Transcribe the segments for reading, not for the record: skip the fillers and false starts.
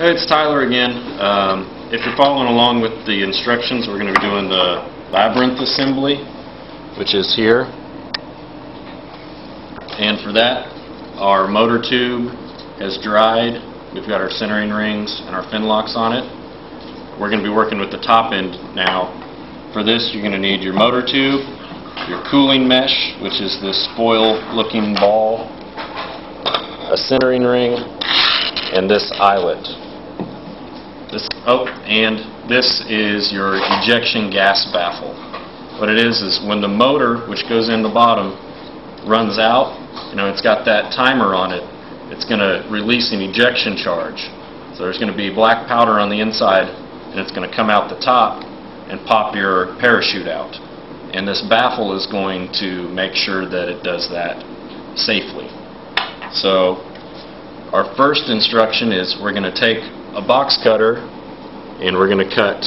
Hey, it's Tyler again. If you're following along with the instructions, we're going to be doing the Labyrinth assembly, which is here. And for that, our motor tube has dried. We've got our centering rings and our fin locks on it. We're going to be working with the top end now. For this, you're going to need your motor tube, your cooling mesh, which is this foil-looking ball, a centering ring, and this eyelet. And this is your ejection gas baffle. What it is when the motor, which goes in the bottom, runs out, it's got that timer on it, it's going to release an ejection charge. So there's going to be black powder on the inside, and it's going to come out the top and pop your parachute out. And this baffle is going to make sure that it does that safely. So our first instruction is we're going to take a box cutter and we're going to cut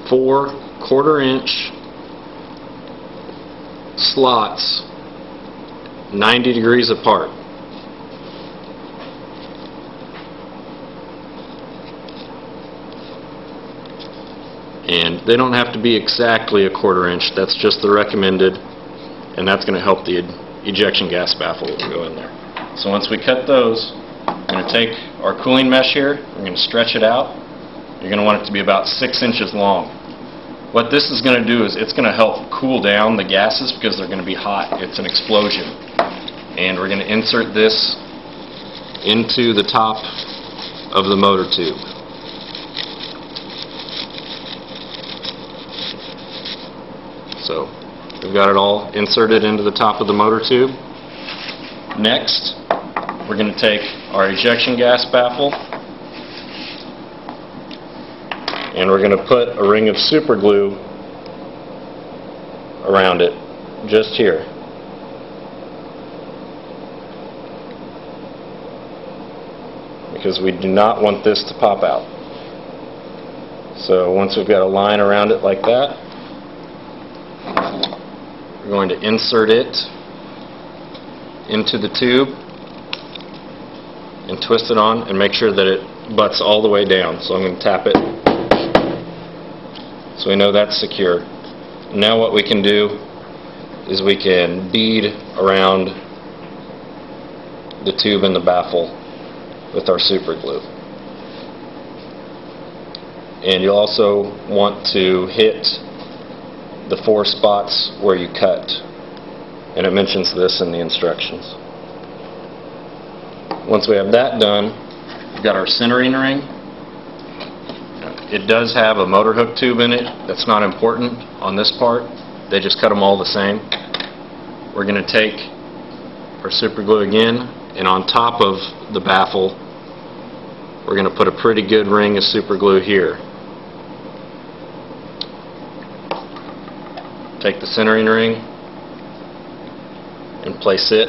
4 1/4-inch slots 90 degrees apart. And they don't have to be exactly a 1/4 inch, that's just the recommended, and that's going to help the ejection gas baffle go in there. So once we cut those, we're going to take our cooling mesh here, we're going to stretch it out. You're going to want it to be about 6 inches long. What this is going to do is it's going to help cool down the gases because they're going to be hot. It's an explosion. And we're going to insert this into the top of the motor tube. So we've got it all inserted into the top of the motor tube. Next, we're going to take our ejection gas baffle and we're going to put a ring of super glue around it, just here. Because we do not want this to pop out. So once we've got a line around it like that, we're going to insert it into the tube and twist it on and make sure that it butts all the way down. So I'm going to tap it so we know that's secure. Now what we can do is we can bead around the tube and the baffle with our super glue. And you'll also want to hit the 4 spots where you cut, and it mentions this in the instructions. Once we have that done, we've got our centering ring. It does have a motor hook tube in it. That's not important on this part. They just cut them all the same. We're going to take our super glue again, and on top of the baffle we're going to put a pretty good ring of super glue here. Take the centering ring and place it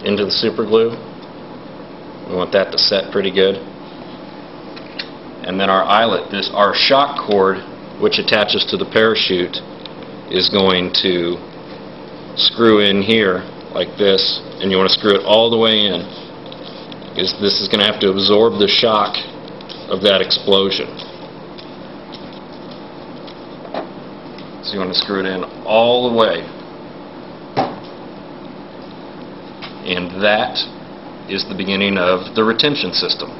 into the super glue. We want that to set pretty good. And then our eyelet, our shock cord, which attaches to the parachute, is going to screw in here like this, and you want to screw it all the way in, because this is going to have to absorb the shock of that explosion. So you want to screw it in all the way. And that is the beginning of the retention system.